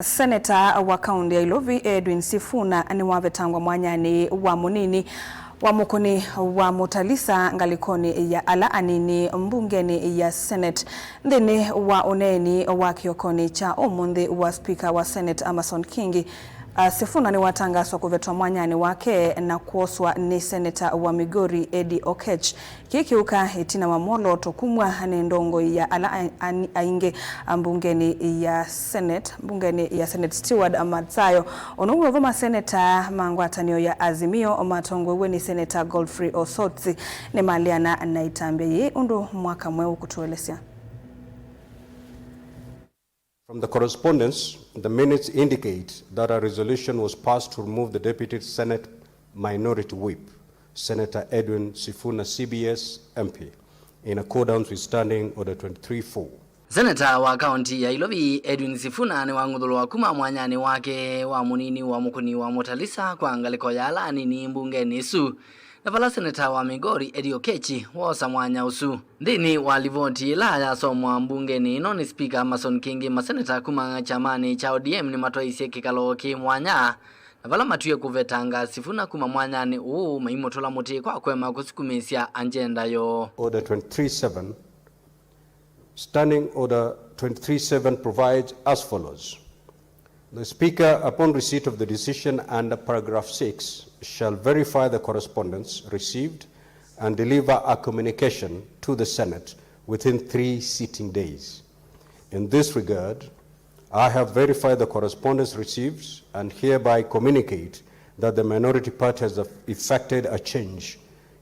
Seneta wa kaondi ya Ilovi Edwin Sifuna niwavetangwa Mwanyani wa munini wa mukuni wa mutalisa ngalikoni ya anini Mbungeni ya Senate.nthini wa uneeni wa kiokoni cha umunthi wa Speaker wa Senate Amason Kingi. Sifuna niwatangaaswa Kuvetwa Mwanyani wake na kwoswa ni Seneta wa Migori Eddy Oketch kikiuka itina wa molo tokumwa ni ndongo ya ainge mbungeni ya Senate Steward Amadzayo onuwe vuma Seneta mangwatanio ya azimio matongo weni Seneta Godfrey Osotsi ni maliana na itambe undu mwaka mweu kutuelesea. From the correspondence, the minutes indicate that a resolution was passed to remove the Deputy Senate Minority Whip, Senator Edwin Sifuna CBS MP, in accordance with Standing Order 23-4. Seneta wa kaunti ya Ilovi Edwin Sifuna ni wangudhulu kuma Mwanyani wake wa munini wa mukuni wa mutalisa kwa ngaliko ya anini Mbungeni su. Navala Seneta wa Migori Eddy Oketch wosa mwanya usu. Ndini walivoti ila ya somwa Mbungeni no ni Speaker Amason Kingi maseneta kuma chamani cha ODM ni matoisi kikalo ki mwanya. Navala matuye kuvetanga Sifuna kuma Mwanyani maimotola muti kwa kwema kusikumisia agenda yo. Order 23-7. Standing Order 23-7 provides as follows. The Speaker, upon receipt of the decision under paragraph 6, shall verify the correspondence received and deliver a communication to the Senate within 3 sitting days. In this regard, I have verified the correspondence received and hereby communicate that the minority party has effected a change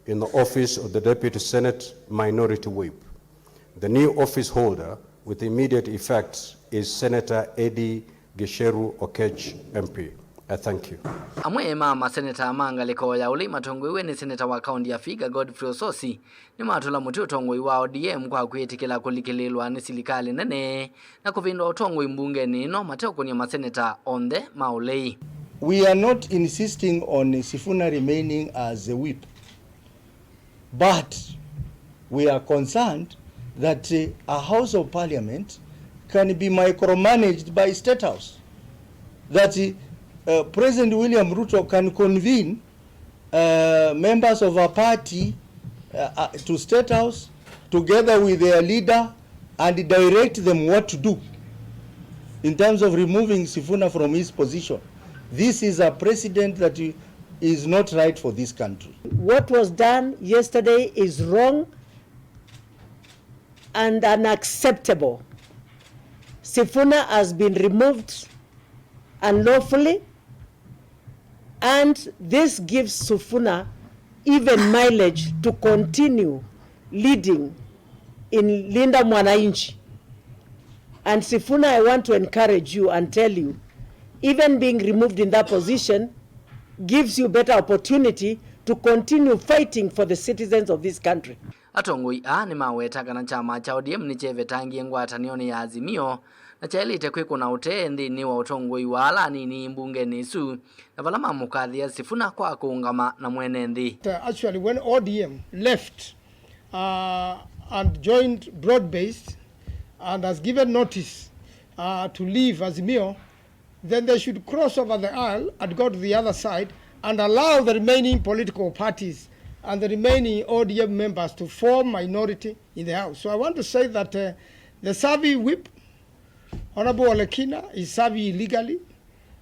in the office of the Deputy Senate Minority Whip. The new office holder with immediate effect is Senator Eddy Oketch MP. I thank you. Amwe mama Seneta mangaliko ya uli matongwe ni Seneta wa kaondi ya Figa Godfrey Osotsi ni matula muti utongwe wa ODM kwa kuyetikila kulikililwa ni silikali nene na kuvindwa utongwe Mbungeni no mateo kwenye maseneta on the maulei. We are not insisting on Sifuna remaining as a whip, but we are concerned that a House of Parliament can be micromanaged by State House. That President William Ruto can convene members of a party to State House together with their leader and direct them what to do in terms of removing Sifuna from his position. This is a precedent that is not right for this country. What was done yesterday is wrong and unacceptable. Sifuna has been removed unlawfully, and this gives Sifuna even mileage to continue leading in Linda Mwananchi. And Sifuna, I want to encourage you and tell you, even being removed in that position gives you better opportunity to continue fighting for the citizens of this country. Atongoi ni mawetaka na chama cha ODM ni chevetangi ngwatanioni ya azimio na chaelite kweko na utendi ni wa utongoi wa anini Mbungeni su na valama mukadhi ya Sifuna kwa kuungama na mwenendi. Actually, when ODM left and joined broad-based and has given notice to leave Azimio, then they should cross over the aisle and go to the other side and allow the remaining political parties and the remaining ODM members to form minority in the House. So I want to say that the Savi whip, Honorable Olekina, is Savi illegally.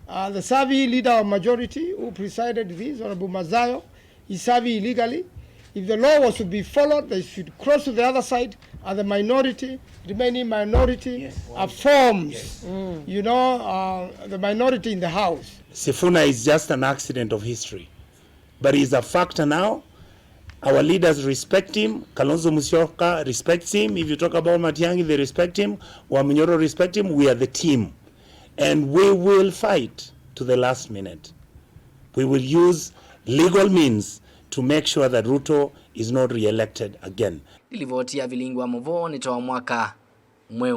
The Savi leader of majority who presided this, Honorable Mazayo, is Savi illegally. If the law was to be followed, they should cross to the other side and the minority, remaining minority, forms, the minority in the House. Sifuna is just an accident of history, but he's a factor now. Our leaders respect him. Kalonzo Musyoka respects him. If you talk about Matiang'i, they respect him. Waminyoro respect him. We are the team. And we will fight to the last minute. We will use legal means to make sure that Ruto is not re-elected again. Nilivoti ya vilingwa mvo nitoa mwaka mweu.